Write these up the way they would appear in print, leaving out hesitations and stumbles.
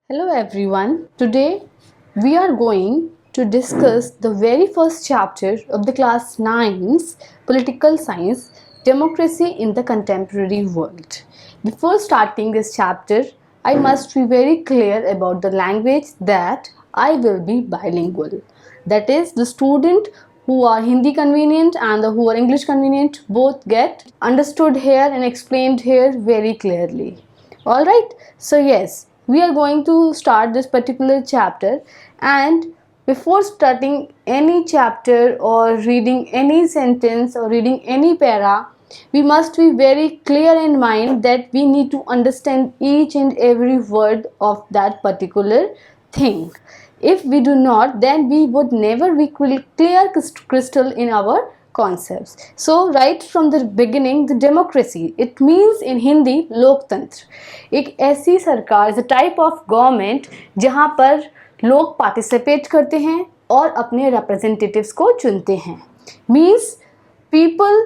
Hello everyone. Today we are going to discuss the very first chapter of the class 9's political science, democracy in the contemporary world. Before starting this chapter, I must be very clear about the language that I will be bilingual. That is, the student who are Hindi convenient and the who are English convenient both get understood here and explained here very clearly. Alright, so yes, we are going to start this particular chapter, and before starting any chapter or reading any sentence or reading any para, we must be very clear in mind that we need to understand each and every word of that particular thing. If we do not, then we would never be clear crystal in our concepts. So right from the beginning, the democracy, it means in Hindi लोकतंत्र. एक ऐसी सरकार, is a type of government जहाँ पर लोग participate करते हैं और अपने representatives को चुनते हैं. Means people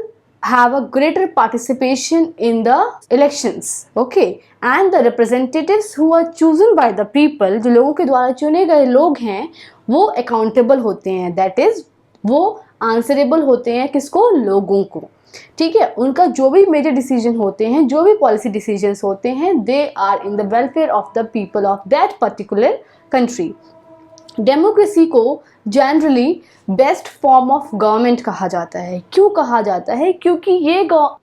have a greater participation in the elections, okay, and the representatives who are chosen by the people, जो लोगों के द्वारा चुने गए लोग हैं, वो accountable होते हैं, that is वो आंसरेबल होते हैं किसको? लोगों को. ठीक है, उनका जो भी मेजर डिसीजन होते हैं, जो भी पॉलिसी डिसीजंस होते हैं, they are in the welfare of the people of that particular country. Democracy को generally best form of government कहा जाता है. क्यों कहा जाता है? क्योंकि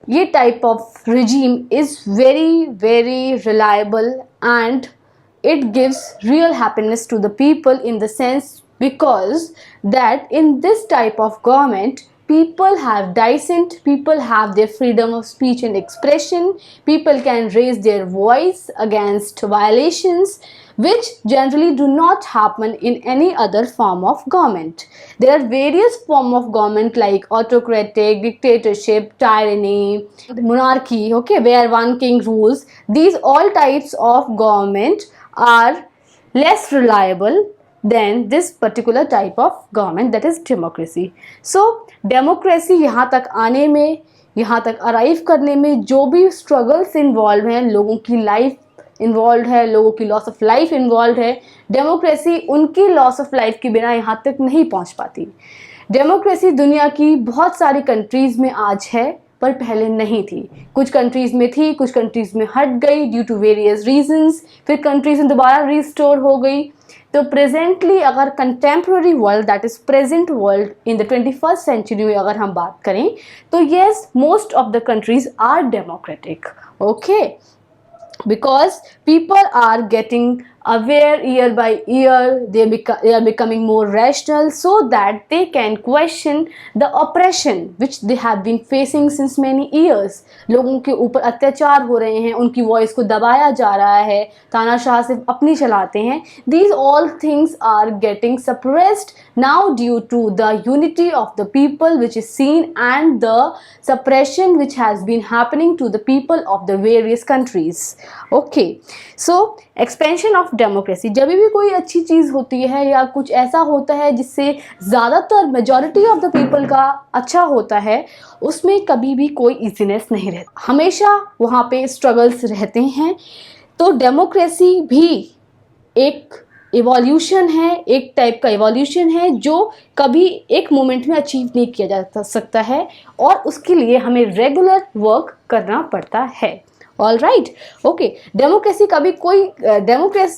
ये type of regime is very very reliable and it gives real happiness to the people in the sense because that in this type of government people have dissent, people have their freedom of speech and expression, people can raise their voice against violations which generally do not happen in any other form of government. There are various forms of government like autocratic, dictatorship, tyranny, monarchy, okay, where one king rules. These all types of government are less reliable than this particular type of government, that is democracy. So democracy यहाँ तक आने में, यहाँ तक arrive करने में जो भी स्ट्रगल्स इन्वॉल्व हैं, लोगों की लाइफ इन्वॉल्व है, लोगों की लॉस ऑफ लाइफ इन्वॉल्व है, डेमोक्रेसी उनकी लॉस ऑफ लाइफ के बिना यहाँ तक नहीं पहुँच पाती. डेमोक्रेसी दुनिया की बहुत सारी कंट्रीज़ में आज है पर पहले नहीं थी. कुछ कंट्रीज़ में थी, कुछ कंट्रीज़ में हट गई ड्यू टू वेरियस रीजंस, फिर कंट्रीज़ में दोबारा रिस्टोर हो गई. तो प्रेजेंटली अगर contemporary world, that is present world in the 21st century में अगर हम बात करें तो yes, most of the countries are democratic, okay, because people are getting aware year by year, they are becoming more rational so that they can question the oppression which they have been facing since many years. लोगों के ऊपर अत्याचार हो रहे हैं, उनकी voice को दबाया जा रहा है, तानाशाह सिर्फ अपनी चलाते हैं. These all things are getting suppressed now due to the unity of the people which is seen and the suppression which has been happening to the people of the various countries. Okay, so expansion of democracy. जब भी कोई अच्छी चीज़ होती है या कुछ ऐसा होता है जिससे ज़्यादातर मेजॉरिटी ऑफ द पीपल का अच्छा होता है, उसमें कभी भी कोई इजीनेस नहीं रहता, हमेशा वहाँ पे स्ट्रगल्स रहते हैं. तो डेमोक्रेसी भी एक इवोल्यूशन है, एक टाइप का इवोल्यूशन है जो कभी एक मोमेंट में अचीव नहीं किया जा सकता है और उसके लिए हमें रेगुलर वर्क करना पड़ता है. All right, okay. डेमोक्रेसी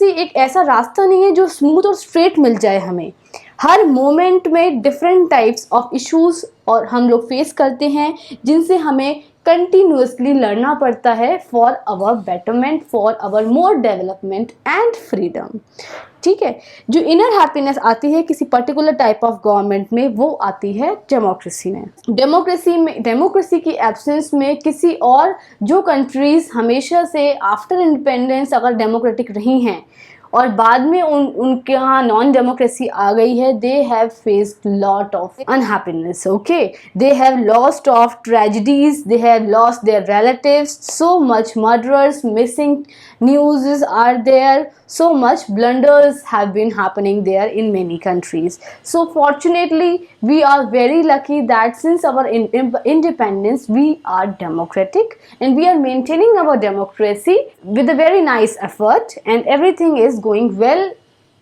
एक ऐसा रास्ता नहीं है जो स्मूथ और स्ट्रेट मिल जाए हमें. हर मोमेंट में डिफरेंट टाइप्स ऑफ इश्यूज और हम लोग फेस करते हैं जिनसे हमें कंटिन्यूसली लड़ना पड़ता है for our betterment, for our more development and freedom. ठीक है, जो इनर हैप्पीनेस आती है किसी पर्टिकुलर टाइप ऑफ गवर्नमेंट में, वो आती है डेमोक्रेसी में. डेमोक्रेसी की एब्सेंस में किसी और जो कंट्रीज हमेशा से आफ्टर इंडिपेंडेंस अगर डेमोक्रेटिक रही हैं और बाद में उनके यहाँ नॉन डेमोक्रेसी आ गई है, they have faced lot of unhappiness, okay, they have lost of tragedies, they have lost their relatives, so much murderers, missing news are there, so much blunders changes have been happening there in many countries. So fortunately, we are very lucky that since our independence, we are democratic and we are maintaining our democracy with a very nice effort, and everything is going well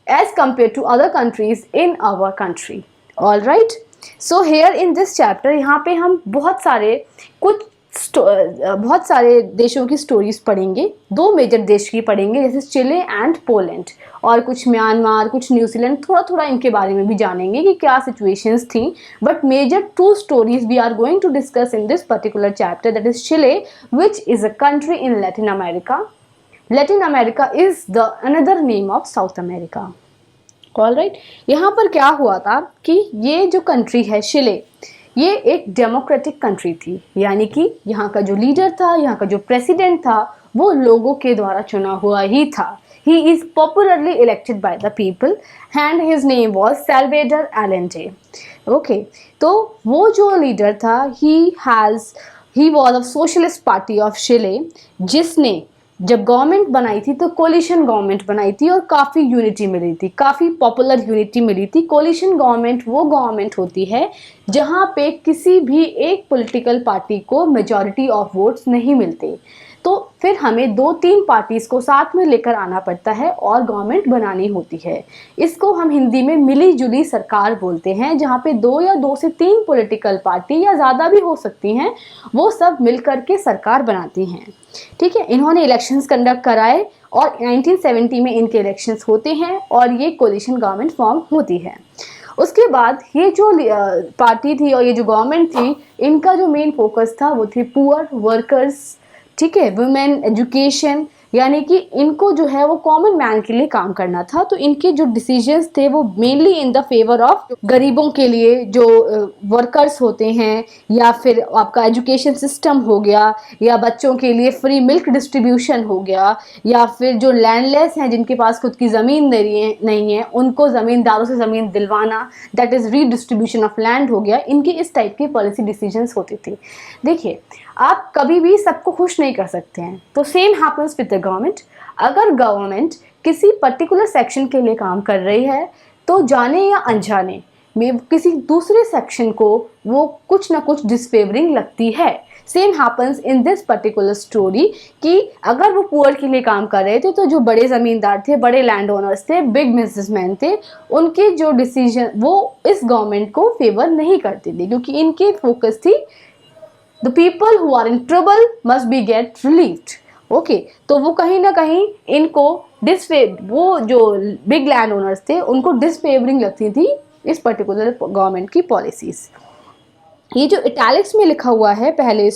as compared to other countries in our country. All right. So here in this chapter, यहाँ पे हम बहुत सारे देशों की stories पढ़ेंगे। दो major देश की पढ़ेंगे, जैसे चिले एंड पोलैंड, और कुछ म्यांमार, कुछ न्यूजीलैंड, थोड़ा थोड़ा इनके बारे में भी जानेंगे कि क्या सिचुएशंस थी। But major two stories we are going to discuss in this particular chapter, that is Chile, which is a country in Latin America. Latin America is the another name of South America. Alright, यहाँ पर क्या हुआ था कि ये जो country है चिले, ये एक डेमोक्रेटिक कंट्री थी, यानी कि यहाँ का जो लीडर था, यहाँ का जो प्रेसिडेंट था, वो लोगों के द्वारा चुना हुआ ही था. He is popularly elected by the people and his name was Salvador Allende. Okay, तो वो जो लीडर था, he was of Socialist Party of Chile, जिसने जब गवर्नमेंट बनाई थी तो कोलिशन गवर्नमेंट बनाई थी और काफ़ी यूनिटी मिली थी, काफ़ी पॉपुलर यूनिटी मिली थी. कोलिशन गवर्नमेंट वो गवर्नमेंट होती है जहाँ पे किसी भी एक पॉलिटिकल पार्टी को मेजॉरिटी ऑफ वोट्स नहीं मिलते, तो फिर हमें 2-3 पार्टीज को साथ में लेकर आना पड़ता है और गवर्नमेंट बनानी होती है. इसको हम हिंदी में मिली जुली सरकार बोलते हैं, जहाँ पे 2 या 2 से 3 पॉलिटिकल पार्टी या ज़्यादा भी हो सकती हैं, वो सब मिलकर के सरकार बनाती हैं. ठीक है, इन्होंने इलेक्शंस कंडक्ट कराए और 1970 में इनके इलेक्शंस होते हैं और ये कोलिशन गवर्नमेंट फॉर्म होती है. उसके बाद ये जो पार्टी थी और ये जो गवर्नमेंट थी, इनका जो मेन फोकस था वो थी पुअर, वर्कर्स, ठीक है, वुमेन, एजुकेशन, यानी कि इनको जो है वो कॉमन मैन के लिए काम करना था. तो इनके जो डिसीजंस थे वो mainly in the favour of गरीबों के लिए, जो वर्कर्स होते हैं, या फिर आपका एजुकेशन सिस्टम हो गया, या बच्चों के लिए फ्री मिल्क डिस्ट्रीब्यूशन हो गया, या फिर जो लैंडलेस हैं जिनके पास खुद की ज़मीन नहीं है उनको ज़मींदारों से ज़मीन दिलवाना, that is redistribution of land हो गया. इनकी इस टाइप की पॉलिसी डिसीजंस होती थी. देखिए, आप कभी भी सबको खुश नहीं कर सकते हैं, तो same happens with the government. अगर गवर्नमेंट किसी पर्टिकुलर सेक्शन के लिए काम कर रही है, तो जाने या अनजाने में किसी दूसरे सेक्शन को वो कुछ ना कुछ डिसफेवरिंग लगती है. Same happens in this particular story कि अगर वो पुअर के लिए काम कर रहे थे, तो जो बड़े ज़मींदार थे, बड़े लैंड ओनर्स थे, बिग बिजनेसमैन थे, उनके जो डिसीजन वो इस गवर्नमेंट को फेवर नहीं करते थे, क्योंकि इनकी फोकस थी The people who are in trouble must be get relieved. Okay, तो वो कहीं ना कहीं इनको वो जो बिग लैंड ओनर्स थे उनको डिसफेवरिंग लगती थी इस पर्टिकुलर गवर्नमेंट की पॉलिसीज. ये जो इटैलिक्स में लिखा हुआ है पहले,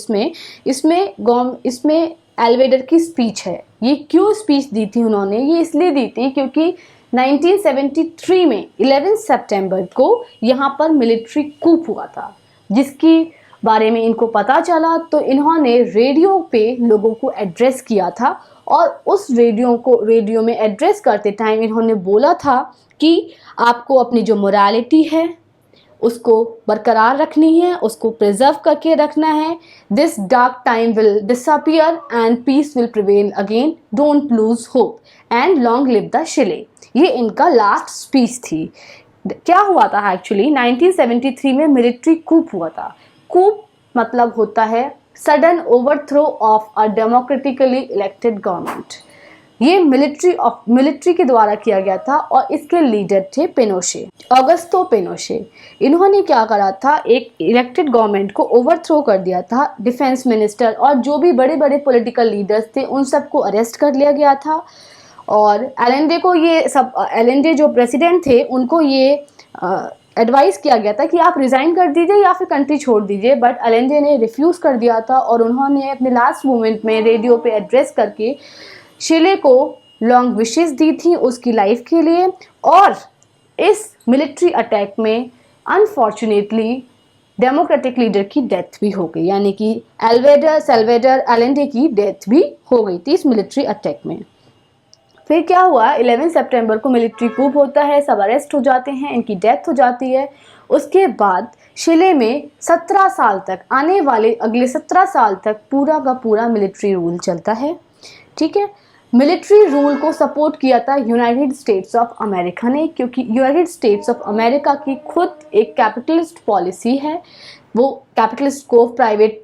इसमें एल्वेडर की स्पीच है. ये क्यों स्पीच दी थी उन्होंने? ये इसलिए दी थी क्योंकि 1973 में 11 सितंबर को यहाँ पर मिलिट्री कूप हुआ था, जिसकी बारे में इनको पता चला. तो इन्होंने रेडियो पे लोगों को एड्रेस किया था, और उस रेडियो में एड्रेस करते टाइम इन्होंने बोला था कि आपको अपनी जो मोरालिटी है उसको बरकरार रखनी है, उसको प्रिजर्व करके रखना है. This dark time will disappear and peace will prevail again, don't lose hope and long live the Chile. ये इनका लास्ट स्पीच थी. क्या हुआ था एक्चुअली, 1973 में मिलिट्री कूप हुआ था. कूप मतलब होता है sudden overthrow of a democratically elected government. ये मिलिट्री के द्वारा किया गया था और इसके लीडर थे पेनोशे, ऑगस्टो पेनोशे. इन्होंने क्या करा था, एक इलेक्टेड गवर्नमेंट को ओवरथ्रो कर दिया था. डिफेंस मिनिस्टर और जो भी बड़े बड़े पॉलिटिकल लीडर्स थे उन सबको अरेस्ट कर लिया गया था. और एलेंडे जो प्रेसिडेंट थे उनको ये एडवाइस किया गया था कि आप रिज़ाइन कर दीजिए या फिर कंट्री छोड़ दीजिए. बट अलेंडे ने रिफ्यूज़ कर दिया था और उन्होंने अपने लास्ट मोमेंट में रेडियो पे एड्रेस करके चिले को लॉन्ग विशेस दी थी उसकी लाइफ के लिए. और इस मिलिट्री अटैक में अनफॉर्चुनेटली डेमोक्रेटिक लीडर की डेथ भी हो गई, यानी कि सल्वाडोर अलेंडे की डेथ भी हो गई थी इस मिलिट्री अटैक में. फिर क्या हुआ, 11 सितंबर को मिलिट्री कूप होता है, सब अरेस्ट हो जाते हैं, इनकी डेथ हो जाती है. उसके बाद चिले में 17 साल तक, अगले 17 साल तक पूरा का पूरा मिलिट्री रूल चलता है. ठीक है, मिलिट्री रूल को सपोर्ट किया था यूनाइटेड स्टेट्स ऑफ अमेरिका ने, क्योंकि यूनाइटेड स्टेट्स ऑफ अमेरिका की खुद एक कैपिटलिस्ट पॉलिसी है। वो कैपिटलिस्ट को, प्राइवेट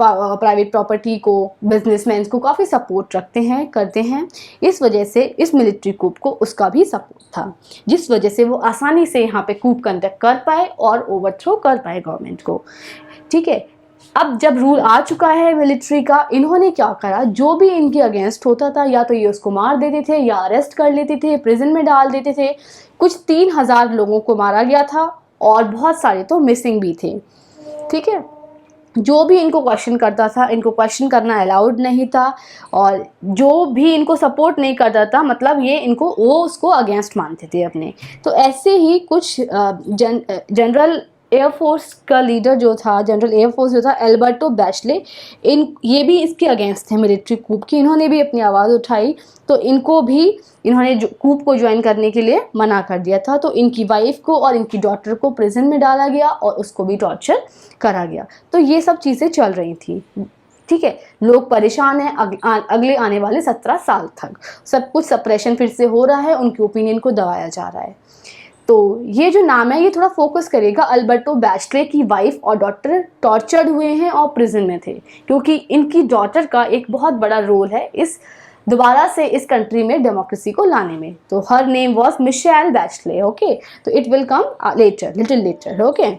प्रॉपर्टी को, बिजनेसमैन को काफ़ी सपोर्ट रखते हैं, करते हैं। इस वजह से इस मिलिट्री कूप को उसका भी सपोर्ट था, जिस वजह से वो आसानी से यहाँ पे कूप कंडक्ट कर पाए और ओवरथ्रो कर पाए गवर्नमेंट को। ठीक है, अब जब रूल आ चुका है मिलिट्री का, इन्होंने क्या करा, जो भी इनके अगेंस्ट होता था या तो ये उसको मार देते थे या अरेस्ट कर लेते थे, प्रिजन में डाल देते थे। कुछ 3000 लोगों को मारा गया था और बहुत सारे तो मिसिंग भी थे। ठीक है, जो भी इनको क्वेश्चन करता था, इनको क्वेश्चन करना अलाउड नहीं था, और जो भी इनको सपोर्ट नहीं करता था, मतलब ये इनको, वो उसको अगेंस्ट मानते थे अपने। तो ऐसे ही कुछ जनरल एयरफोर्स का लीडर जो था, जनरल एयरफोर्स जो था एल्बर्टो बैचले, ये भी इसके अगेंस्ट थे मिलिट्री कूप की। इन्होंने भी अपनी आवाज़ उठाई, तो इनको भी इन्होंने कूप को ज्वाइन करने के लिए मना कर दिया था। तो इनकी वाइफ को और इनकी डॉटर को प्रिजन में डाला गया और उसको भी टॉर्चर करा गया। तो ये सब चीज़ें चल रही थी। ठीक है, लोग परेशान हैं अगले आने वाले 17 साल तक। सब कुछ सप्रेशन फिर से हो रहा है, उनके ओपिनियन को दबाया जा रहा है। तो ये जो नाम है ये थोड़ा फोकस करेगा, अल्बर्टो बैचले की वाइफ और डॉटर टॉर्चर्ड हुए हैं और प्रिजन में थे, क्योंकि इनकी डॉटर का एक बहुत बड़ा रोल है इस दोबारा से इस कंट्री में डेमोक्रेसी को लाने में। तो her name was Michelle Bachelet. Okay, तो it will come later, little later. Okay,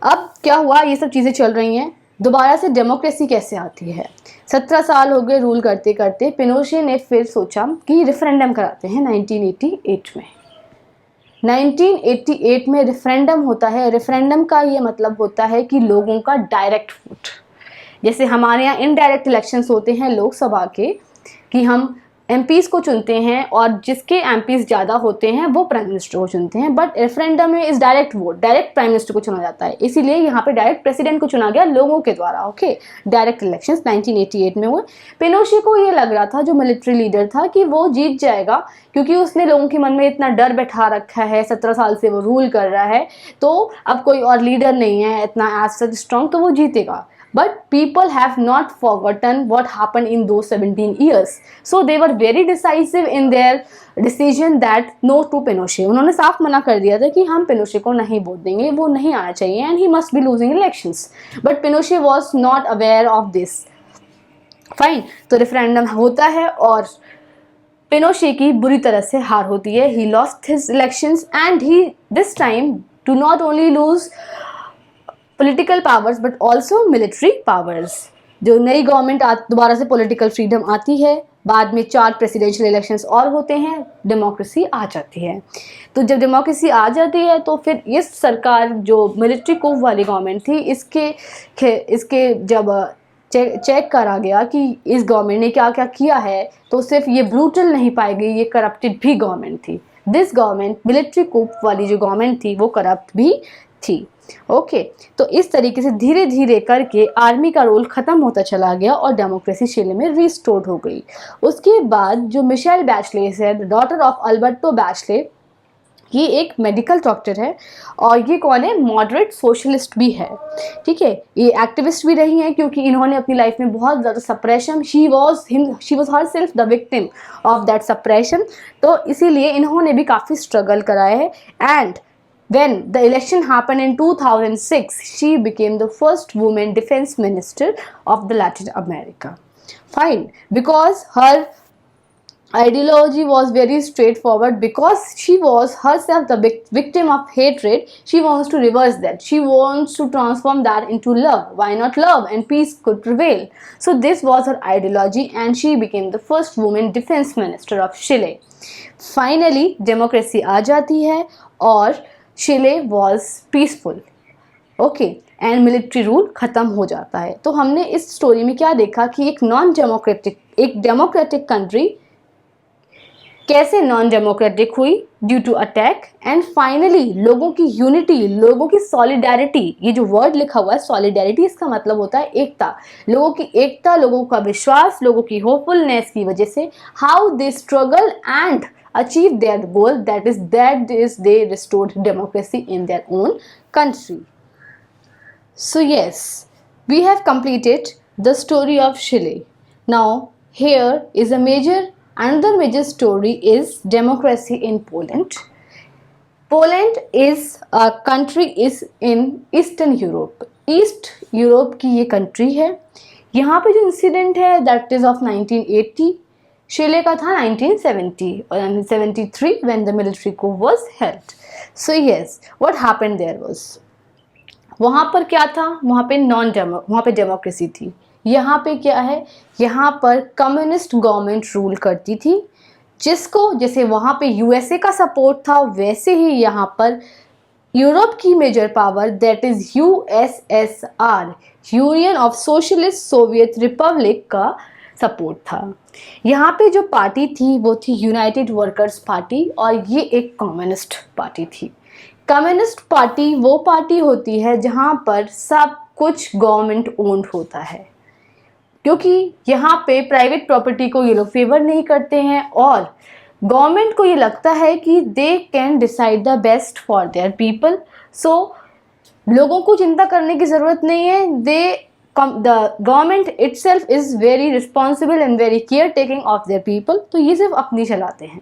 अब क्या हुआ, ये सब चीज़ें चल रही हैं। दोबारा से डेमोक्रेसी कैसे आती है? 17 साल हो गए रूल करते करते। पिनोशे ने फिर सोचा कि रेफरेंडम कराते हैं 1988 में। 1988 में रेफरेंडम होता है। रेफरेंडम का ये मतलब होता है कि लोगों का डायरेक्ट वोट, जैसे हमारे यहाँ इनडायरेक्ट इलेक्शंस होते हैं लोकसभा के, कि हम एमपीज़ को चुनते हैं और जिसके एमपीज़ ज़्यादा होते हैं वो प्राइम मिनिस्टर को चुनते हैं। बट रेफरेंडम में इस direct vote, direct prime minister को चुना जाता है, इसीलिए यहाँ पे डायरेक्ट प्रेसिडेंट को चुना गया लोगों के द्वारा। ओके, डायरेक्ट इलेक्शंस 1988 में हुए। पिनोशे को ये लग रहा था, जो मिलिट्री लीडर था, कि वो जीत जाएगा, क्योंकि उसने लोगों के मन में इतना डर बैठा रखा है, 17 साल से वो रूल कर रहा है, तो अब कोई और लीडर नहीं है इतना एज सच स्ट्रॉन्ग, तो वो जीतेगा। But people have not forgotten what happened in those 17 years. So they were very decisive in their decision that no to Pinochet. उन्होंने साफ मना कर दिया था कि हम पिनोशे को नहीं वोट देंगे, वो नहीं आना चाहिए, and he must be losing elections. But Pinochet was not aware of this. Fine, तो रेफरेंडम होता है और पिनोशे की बुरी तरह से हार होती है. He lost his elections and he this time do not only lose political powers but also military powers. जो नई गवर्नमेंट दोबारा से पॉलिटिकल फ्रीडम आती है, बाद में 4 प्रेसिडेंशियल इलेक्शंस और होते हैं, डेमोक्रेसी आ जाती है। तो जब डेमोक्रेसी आ जाती है तो फिर ये सरकार, जो मिलिट्री coup वाली गवर्नमेंट थी, इसके जब चेक करा गया कि इस गवर्नमेंट ने क्या क्या किया है, तो सिर्फ ये ब्रूटल नहीं पाएगी, ये करप्टेड भी गवर्नमेंट थी। दिस गवर्नमेंट, मिलिट्री coup वाली जो गवर्नमेंट थी, वो करप्ट भी थी। ओके, तो इस तरीके से धीरे धीरे करके आर्मी का रोल ख़त्म होता चला गया और डेमोक्रेसी चिले में रिस्टोर्ड हो गई। उसके बाद जो मिशेल बैचले है, डॉटर ऑफ अल्बर्टो बैचले, ये एक मेडिकल डॉक्टर है और ये कौन है, मॉडरेट सोशलिस्ट भी है। ठीक है, ये एक्टिविस्ट भी रही हैं, क्योंकि इन्होंने अपनी लाइफ में बहुत ज़्यादा suppression, she was her self the victim of that suppression, तो इसीलिए इन्होंने भी काफ़ी स्ट्रगल कराया है। And when the election happened in 2006, she became the first woman defense minister of the Latin America. Fine, because her ideology was very straightforward, because she was herself the victim of hatred. She wants to reverse that. She wants to transform that into love. Why not love and peace could prevail? So this was her ideology and she became the first woman defense minister of Chile. Finally, democracy आ जाती है और Chile was peaceful. Okay, and military rule ख़त्म हो जाता है। तो हमने इस स्टोरी में क्या देखा कि एक डेमोक्रेटिक कंट्री कैसे नॉन डेमोक्रेटिक हुई due to attack, and finally लोगों की यूनिटी, लोगों की सॉलिडारिटी। ये जो वर्ड लिखा हुआ है सॉलिडारिटी, इसका मतलब होता है एकता, लोगों की एकता, लोगों का विश्वास, लोगों की होपफुलनेस की वजह से how they struggle and achieve their goal, that is they restored democracy in their own country. So yes, we have completed the story of Chile. Now here is another major story is democracy in Poland. Poland is a country is in eastern Europe, east Europe की ये country है। यहाँ पे जो incident है that is of 1980, शिले का था 1970 और 1973 when the military coup was held. So yes, what happened there was, वहाँ पर क्या था, वहाँ पे डेमोक्रेसी थी। यहाँ पे क्या है, यहाँ पर कम्युनिस्ट गवर्नमेंट रूल करती थी, जिसको जैसे वहाँ पे यूएसए का सपोर्ट था वैसे ही यहाँ पर यूरोप की major power that is USSR, Union of Socialist Soviet Republic का सपोर्ट था। यहाँ पे जो पार्टी थी वो थी यूनाइटेड वर्कर्स पार्टी और ये एक कम्युनिस्ट पार्टी थी। कम्युनिस्ट पार्टी वो पार्टी होती है जहाँ पर सब कुछ गवर्नमेंट ओन्ड होता है, क्योंकि यहाँ पे प्राइवेट प्रॉपर्टी को ये लोग फेवर नहीं करते हैं और गवर्नमेंट को ये लगता है कि they can decide the best for their people. So लोगों को चिंता करने की ज़रूरत नहीं है, the government itself is very responsible and very care taking of their people. तो ये सिर्फ अपनी चलाते हैं,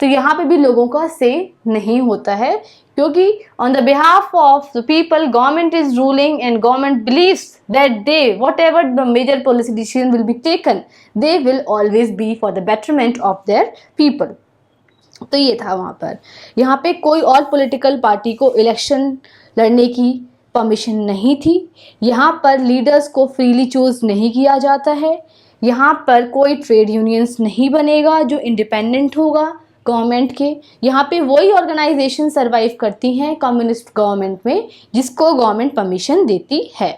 तो यहाँ पे भी लोगों का से नहीं होता है, क्योंकि on the behalf of the people government is ruling and government believes that they whatever the major policy decision will be taken they will always be for the betterment of their people. तो ये था वहाँ पर। यहाँ पे कोई और political party को इलेक्शन लड़ने की परमिशन नहीं थी। यहाँ पर लीडर्स को फ्रीली चूज नहीं किया जाता है। यहाँ पर कोई ट्रेड यूनियंस नहीं बनेगा जो इंडिपेंडेंट होगा गवर्नमेंट के। यहाँ पे वही ऑर्गेनाइजेशन सरवाइव करती हैं कम्युनिस्ट गवर्नमेंट में जिसको गवर्नमेंट परमिशन देती है।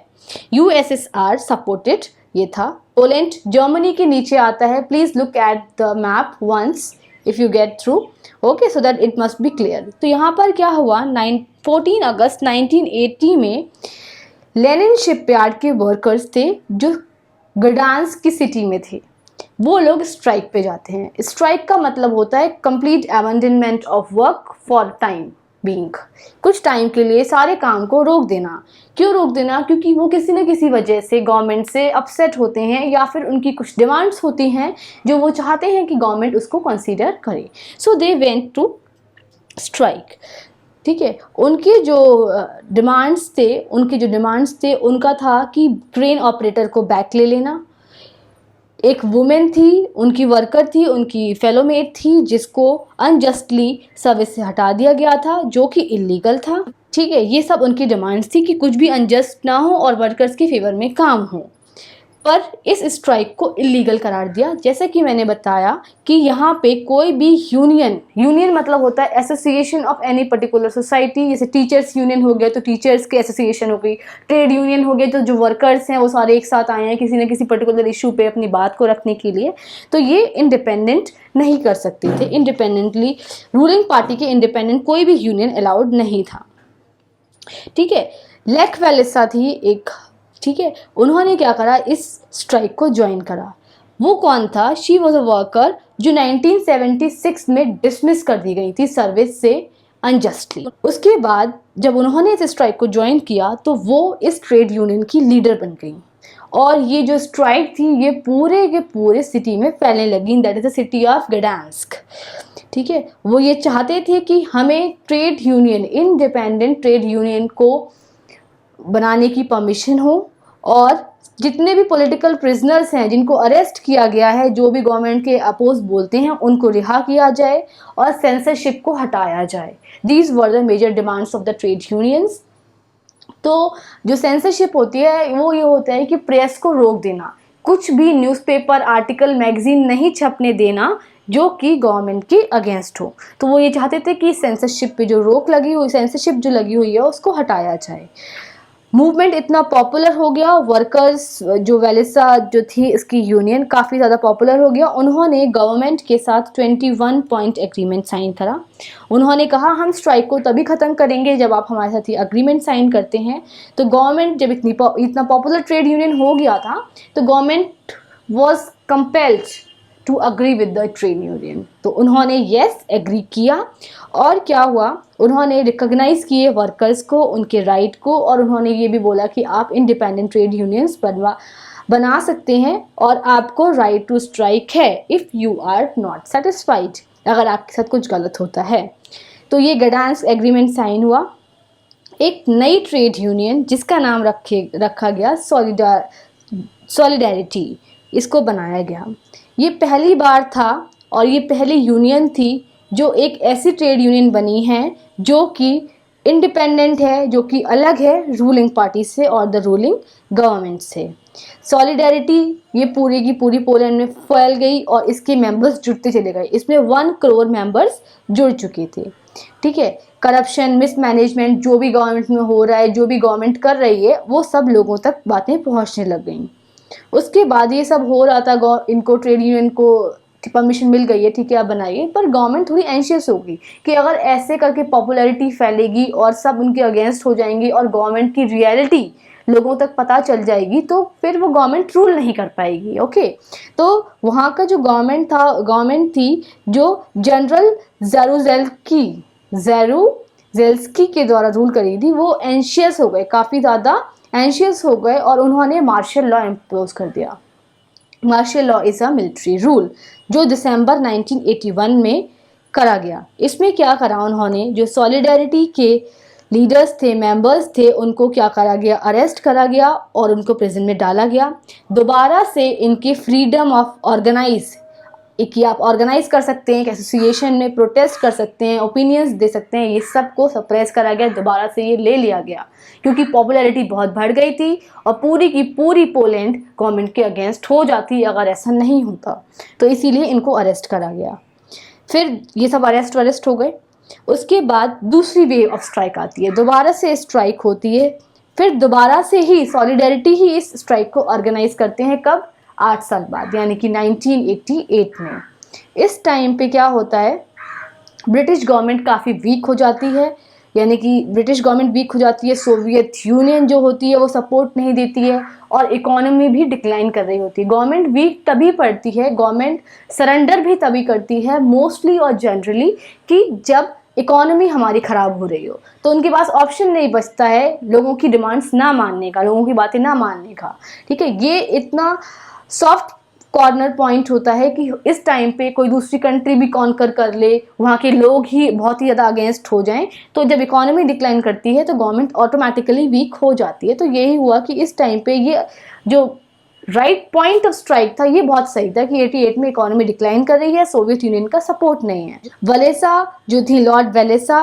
यूएसएसआर सपोर्टेड, ये था। पोलैंड जर्मनी के नीचे आता है। Please look at the map once if you get through, okay, so that it must be clear. तो यहाँ पर क्या हुआ, 14 अगस्त 1980 में लेनिन शिपयार्ड के वर्कर्स थे जो गडांस्क की सिटी में थे, वो लोग स्ट्राइक पे जाते हैं। स्ट्राइक का मतलब होता है complete abandonment of work for time being, कुछ टाइम के लिए सारे काम को रोक देना। क्यों रोक देना? क्योंकि वो किसी न किसी वजह से गवर्नमेंट से अपसेट होते हैं या फिर उनकी कुछ डिमांड्स होती हैं जो वो चाहते हैं कि गवर्नमेंट उसको कंसीडर करे। सो दे वेंट टू स्ट्राइक, ठीक है। उनके जो डिमांड्स थे उनका था कि क्रेन ऑपरेटर को बैक ले लेना। एक वुमेन थी, उनकी वर्कर थी, उनकी फेलोमेट थी जिसको अनजस्टली सर्विस से हटा दिया गया था जो कि इलीगल था, ठीक है। ये सब उनकी डिमांड्स थी कि कुछ भी अनजस्ट ना हो और वर्कर्स के फेवर में काम हो। पर इस स्ट्राइक को इलीगल करार दिया। जैसे कि मैंने बताया कि यहाँ पे कोई भी यूनियन मतलब होता है association of any particular society. जैसे टीचर्स यूनियन हो गया तो टीचर्स की एसोसिएशन हो गई, ट्रेड यूनियन हो गया तो जो वर्कर्स हैं वो सारे एक साथ आए हैं किसी न किसी पर्टिकुलर इशू पे अपनी बात को रखने के लिए। तो ये इंडिपेंडेंट नहीं कर सकते थे, इंडिपेंडेंटली रूलिंग पार्टी के इंडिपेंडेंट कोई भी यूनियन अलाउड नहीं था, ठीक है। लेक वेलेसा थी एक, ठीक है, उन्होंने क्या करा, इस स्ट्राइक को ज्वाइन करा। वो कौन था? शी वॉज अ वर्कर जो 1976 में डिसमिस कर दी गई थी सर्विस से अनजस्टली। उसके बाद जब उन्होंने इस स्ट्राइक को ज्वाइन किया तो वो इस ट्रेड यूनियन की लीडर बन गई और ये जो स्ट्राइक थी ये पूरे के पूरे सिटी में फैलने लगी। That is the city of Gdansk, ठीक है। वो ये चाहते थे कि हमें trade union, independent trade union को बनाने की परमिशन हो और जितने भी पॉलिटिकल प्रिजनर्स हैं जिनको अरेस्ट किया गया है, जो भी गवर्नमेंट के अपोज बोलते हैं, उनको रिहा किया जाए और सेंसरशिप को हटाया जाए। These were the major demands of the trade unions. तो जो सेंसरशिप होती है वो ये होता है कि प्रेस को रोक देना, कुछ भी न्यूज़पेपर, आर्टिकल, मैगजीन नहीं छपने देना जो कि गवर्नमेंट के अगेंस्ट हो। तो वो ये चाहते थे कि सेंसरशिप पे जो रोक लगी हुई, सेंसरशिप जो लगी हुई है उसको हटाया जाए। मूवमेंट इतना पॉपुलर हो गया, वर्कर्स जो वेलेसा जो थी इसकी यूनियन काफ़ी ज़्यादा पॉपुलर हो गया। उन्होंने गवर्नमेंट के साथ 21 पॉइंट एग्रीमेंट साइन करा। उन्होंने कहा हम स्ट्राइक को तभी ख़त्म करेंगे जब आप हमारे साथ ये अग्रीमेंट साइन करते हैं। तो गवर्नमेंट जब इतना पॉपुलर ट्रेड यूनियन हो गया था तो government was compelled to agree with the trade union. तो उन्होंने येस एग्री किया और क्या हुआ, उन्होंने रिकॉग्नाइज किए वर्कर्स को, उनके राइट को, और उन्होंने ये भी बोला कि आप इंडिपेंडेंट ट्रेड यूनियंस बना सकते हैं और आपको राइट टू स्ट्राइक है if you are not satisfied, अगर आपके साथ कुछ गलत होता है। तो ये गडांस्क एग्रीमेंट साइन हुआ। एक नई ट्रेड यूनियन जिसका नाम रखा गया सॉलिडेरिटी, इसको बनाया गया। ये पहली बार था और ये पहली यूनियन थी जो एक ऐसी ट्रेड यूनियन बनी है जो कि इंडिपेंडेंट है, जो कि अलग है रूलिंग पार्टी से और द रूलिंग गवर्नमेंट से। सॉलिडेरिटी ये पूरी की पूरी पोलैंड में फैल गई और इसके मेंबर्स जुड़ते चले गए। इसमें 1 करोड़ मेंबर्स जुड़ चुके थे। ठीक है, करप्शन, मिसमैनेजमेंट जो भी गवर्नमेंट में हो रहा है, जो भी गवर्नमेंट कर रही है, वो सब लोगों तक बातें पहुंचने लग गई। उसके बाद ये सब हो रहा था, इनको ट्रेड यूनियन को परमिशन मिल गई है, ठीक है आप बनाइए, पर गवर्नमेंट थोड़ी एंशियस होगी कि अगर ऐसे करके पॉपुलैरिटी फैलेगी और सब उनके अगेंस्ट हो जाएंगे और गवर्नमेंट की रियलिटी लोगों तक पता चल जाएगी तो फिर वो गवर्नमेंट रूल नहीं कर पाएगी। ओके, तो वहाँ का जो गवर्नमेंट थी जो जनरल ज़ारुजेल्स्की के द्वारा रूल करी थी, वो एंशियस हो गए, काफ़ी ज़्यादा एंशियस हो गए और उन्होंने मार्शल लॉ इम्पोज कर दिया। Martial law is a military rule जो दिसंबर 1981 में करा गया। इसमें क्या करा उन्होंने, जो सॉलिडेरिटी के लीडर्स थे, मेंबर्स थे, उनको क्या करा गया, अरेस्ट करा गया और उनको प्रिजन में डाला गया। दोबारा से इनकी फ्रीडम ऑफ ऑर्गेनाइज, कि आप ऑर्गेनाइज कर सकते हैं, एसोसिएशन में प्रोटेस्ट कर सकते हैं, ओपिनियंस दे सकते हैं, ये सब को सप्रेस करा गया। दोबारा से ये ले लिया गया क्योंकि पॉपुलैरिटी बहुत बढ़ गई थी और पूरी की पूरी पोलैंड गवर्नमेंट के अगेंस्ट हो जाती अगर ऐसा नहीं होता, तो इसीलिए इनको अरेस्ट करा गया। फिर ये सब अरेस्ट हो गए। उसके बाद दूसरी वेव ऑफ स्ट्राइक आती है, दोबारा से स्ट्राइक होती है। फिर दोबारा से ही सॉलिडेरिटी ही इस स्ट्राइक को ऑर्गेनाइज करते हैं, कब, 8 साल बाद, यानी कि 1988 में। इस टाइम पे क्या होता है, ब्रिटिश गवर्नमेंट काफ़ी वीक हो जाती है, यानी कि ब्रिटिश गवर्नमेंट वीक हो जाती है, सोवियत यूनियन जो होती है वो सपोर्ट नहीं देती है और इकोनॉमी भी डिक्लाइन कर रही होती है। गवर्नमेंट वीक तभी पड़ती है, गवर्नमेंट सरेंडर भी तभी करती है मोस्टली और जनरली कि जब इकोनॉमी हमारी ख़राब हो रही हो, तो उनके पास ऑप्शन नहीं बचता है लोगों की डिमांड्स ना मानने का, लोगों की बातें ना मानने का। ठीक है, ये इतना सॉफ्ट कॉर्नर पॉइंट होता है कि इस टाइम पे कोई दूसरी कंट्री भी कॉन्कर कर ले, वहाँ के लोग ही बहुत ही ज़्यादा अगेंस्ट हो जाएं, तो जब इकोनॉमी डिक्लाइन करती है तो गवर्नमेंट ऑटोमेटिकली वीक हो जाती है। तो यही हुआ कि इस टाइम पे ये जो राइट पॉइंट ऑफ स्ट्राइक था ये बहुत सही था कि 88 में इकोनॉमी डिक्लाइन कर रही है, सोवियत यूनियन का सपोर्ट नहीं है। वलेसा जो थी, लॉर्ड वेलेसा,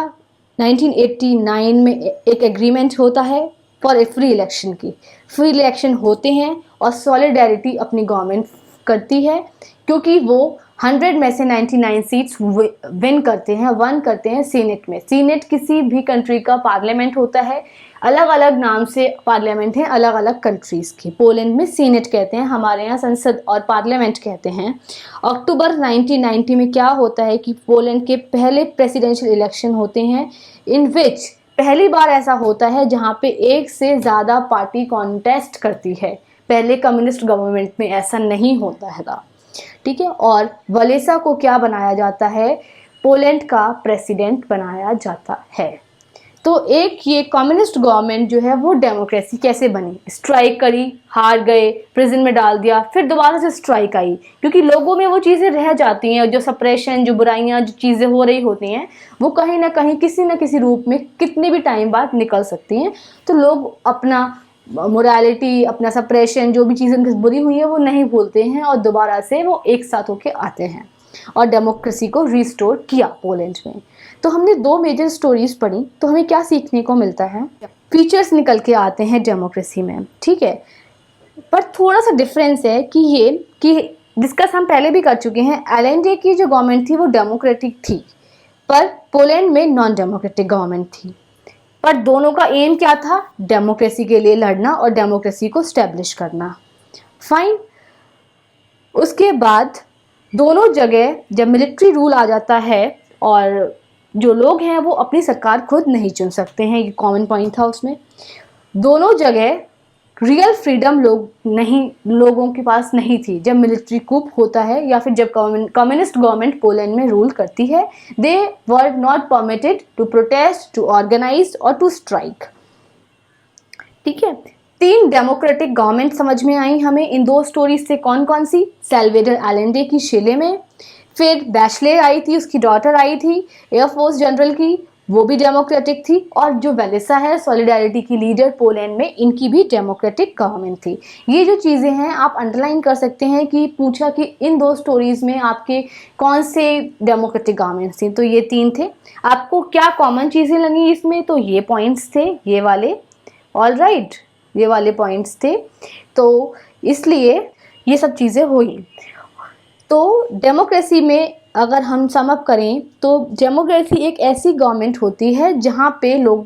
1989 में एक एग्रीमेंट होता है फॉर ए फ्री इलेक्शन की, फ्री इलेक्शन होते हैं और सॉलिडेरिटी अपनी गवर्नमेंट करती है क्योंकि वो 100 में से 99 सीट्स वन करते हैं सीनेट में। सीनेट किसी भी कंट्री का पार्लियामेंट होता है, अलग अलग नाम से पार्लियामेंट हैं अलग अलग कंट्रीज़ की। पोलैंड में सीनेट कहते हैं, हमारे यहाँ संसद और पार्लियामेंट कहते हैं। अक्टूबर 1990 में क्या होता है कि पोलैंड के पहले प्रेसिडेंशियल इलेक्शन होते हैं, इन विच पहली बार ऐसा होता है जहाँ पे एक से ज़्यादा पार्टी कॉन्टेस्ट करती है। पहले कम्युनिस्ट गवर्नमेंट में ऐसा नहीं होता है। ठीक है, और वलेसा को क्या बनाया जाता है, पोलैंड का प्रेसिडेंट बनाया जाता है। तो एक ये कम्युनिस्ट गवर्नमेंट जो है वो डेमोक्रेसी कैसे बनी, स्ट्राइक करी, हार गए, प्रिजन में डाल दिया, फिर दोबारा से स्ट्राइक आई क्योंकि लोगों में वो चीज़ें रह जाती हैं, जो सप्रेशन, जो बुराइयां, जो चीज़ें हो रही होती हैं वो कहीं ना कहीं किसी न किसी रूप में कितने भी टाइम बाद निकल सकती हैं। तो लोग अपना मोरालिटी, अपना सप्रेशन, जो भी चीज़ें उनकी बुरी हुई है वो नहीं भूलते हैं और दोबारा से वो एक साथ होके आते हैं और डेमोक्रेसी को रिस्टोर किया पोलैंड में। तो हमने 2 मेजर स्टोरीज पढ़ी, तो हमें क्या सीखने को मिलता है, फीचर्स निकल के आते हैं डेमोक्रेसी में। ठीक है, पर थोड़ा सा डिफरेंस है कि डिस्कस हम पहले भी कर चुके हैं, एलएनडी की जो गवर्नमेंट थी वो डेमोक्रेटिक थी पर पोलैंड में नॉन डेमोक्रेटिक गवर्नमेंट थी। पर दोनों का एम क्या था, डेमोक्रेसी के लिए लड़ना और डेमोक्रेसी को स्टैब्लिश करना। फाइन, उसके बाद दोनों जगह जब मिलिट्री रूल आ जाता है और जो लोग हैं वो अपनी सरकार खुद नहीं चुन सकते हैं, ये कॉमन पॉइंट था उसमें। दोनों जगह रियल फ्रीडम लोगों के पास नहीं थी। जब मिलिट्री कूप होता है या फिर जब कम्युनिस्ट गवर्नमेंट पोलैंड में रूल करती है, they were not permitted to protest, to organise और टू स्ट्राइक। ठीक है, तीन डेमोक्रेटिक गवर्नमेंट समझ में आई हमें इन दो स्टोरीज से। कौन कौन सी? सेल्वेडर एलेंडे की शिले में, फिर बैचले आई थी, उसकी डॉटर आई थी एयरफोर्स जनरल की, वो भी डेमोक्रेटिक थी, और जो वेलेसा है सॉलिडारिटी की लीडर पोलैंड में, इनकी भी डेमोक्रेटिक गवर्नमेंट थी। ये जो चीज़ें हैं आप अंडरलाइन कर सकते हैं कि पूछा कि इन दो स्टोरीज में आपके कौन से डेमोक्रेटिक गवर्नमेंट्स थी, तो ये तीन थे। आपको क्या कॉमन चीज़ें लगी इसमें? तो ये पॉइंट्स थे, ये वाले, ऑल राइट, ये वाले पॉइंट्स थे, तो इसलिए ये सब चीज़ें हुई। तो डेमोक्रेसी में अगर हम सम अप करें तो डेमोक्रेसी एक ऐसी गवर्नमेंट होती है जहाँ पे लोग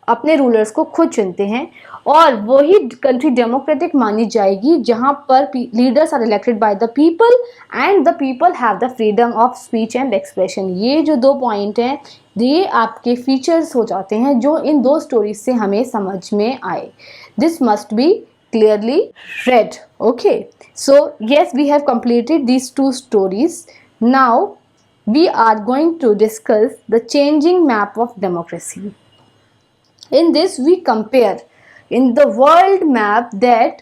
अपने रूलर्स को खुद चुनते हैं, और वही कंट्री डेमोक्रेटिक मानी जाएगी जहाँ पर leaders are elected by the people and the people have the freedom of speech and expression. ये जो दो पॉइंट हैं ये आपके फीचर्स हो जाते हैं जो इन दो स्टोरीज से हमें समझ में आए। This must be clearly read. Okay, so yes, we have completed these two stories. Now we are going to discuss the changing map of democracy. In this we compare in the world map that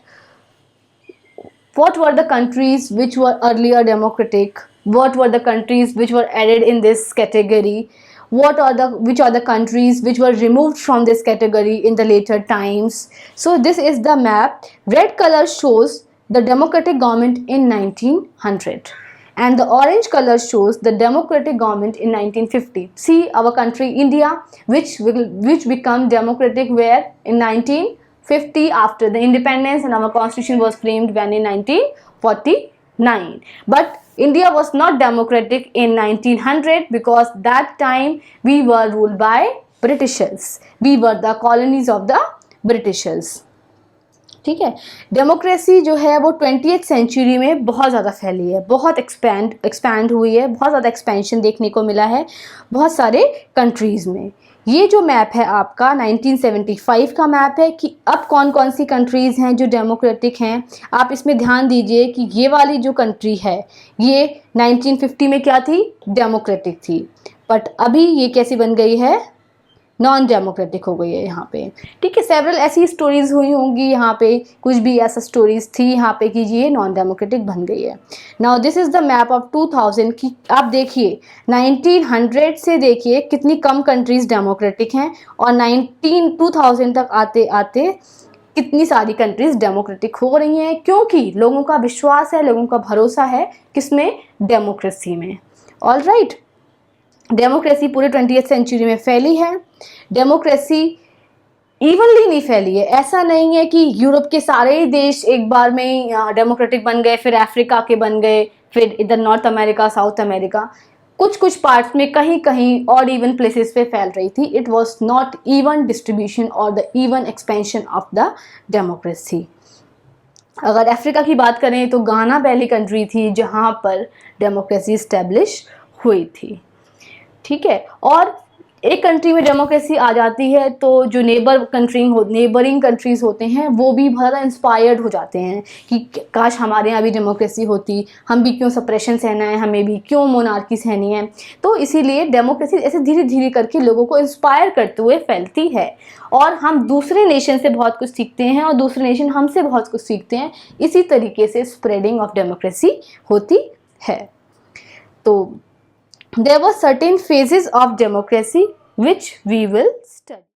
what were the countries which were earlier democratic, what were the countries which were added in this category, which are the countries which were removed from this category in the later times. So this is the map. Red color shows the democratic government in 1900 and the orange color shows the democratic government in 1950. See our country India, which become democratic where in 1950 after the independence, and our constitution was framed when in 1949. But India was not democratic in 1900 because that time we were ruled by Britishers. We were the colonies of the Britishers. ठीक है, democracy जो है वो 20th century में बहुत ज़्यादा फैली है, बहुत एक्सपैंड हुई है, बहुत ज़्यादा एक्सपेंशन देखने को मिला है बहुत सारे कंट्रीज़ में। ये जो मैप है आपका 1975 का मैप है कि अब कौन कौन सी कंट्रीज़ हैं जो डेमोक्रेटिक हैं। आप इसमें ध्यान दीजिए कि ये वाली जो कंट्री है ये 1950 में क्या थी? डेमोक्रेटिक थी, बट अभी ये कैसी बन गई है? नॉन डेमोक्रेटिक हो गई है यहाँ पे। ठीक है, सेवरल ऐसी स्टोरीज हुई होंगी यहाँ पे, कुछ भी ऐसा स्टोरीज थी यहाँ पे कि ये नॉन डेमोक्रेटिक बन गई है। Now this is the map of 2000 की आप देखिए 1900 से देखिए कितनी कम कंट्रीज डेमोक्रेटिक हैं, और 2000 तक आते आते कितनी सारी कंट्रीज डेमोक्रेटिक हो रही हैं, क्योंकि लोगों का विश्वास है, लोगों का भरोसा है किसमें? डेमोक्रेसी में। ऑल राइट, डेमोक्रेसी पूरे 20th सेंचुरी में फैली है। डेमोक्रेसी इवनली नहीं फैली है, ऐसा नहीं है कि यूरोप के सारे देश एक बार में डेमोक्रेटिक बन गए, फिर अफ्रीका के बन गए, फिर इधर नॉर्थ अमेरिका, साउथ अमेरिका, कुछ कुछ पार्ट्स में कहीं कहीं और इवन प्लेसेस पे फैल रही थी। It was not even distribution और the even expansion of the democracy. अगर अफ्रीका की बात करें तो गाना पहली कंट्री थी जहाँ पर डेमोक्रेसी इस्टेब्लिश हुई थी। ठीक है, और एक कंट्री में डेमोक्रेसी आ जाती है तो जो नेबरिंग कंट्रीज़ होते हैं वो भी बहुत ज़्यादा इंस्पायर्ड हो जाते हैं कि काश हमारे यहाँ भी डेमोक्रेसी होती, हम भी क्यों सप्रेशन सहना है, हमें भी क्यों मोनार्की सहनी है। तो इसीलिए डेमोक्रेसी ऐसे धीरे धीरे करके लोगों को इंस्पायर करते हुए फैलती है, और हम दूसरे नेशन से बहुत कुछ सीखते हैं और दूसरे नेशन हमसे बहुत कुछ सीखते हैं। इसी तरीके से स्प्रेडिंग ऑफ डेमोक्रेसी होती है। तो there were certain phases of democracy which we will study.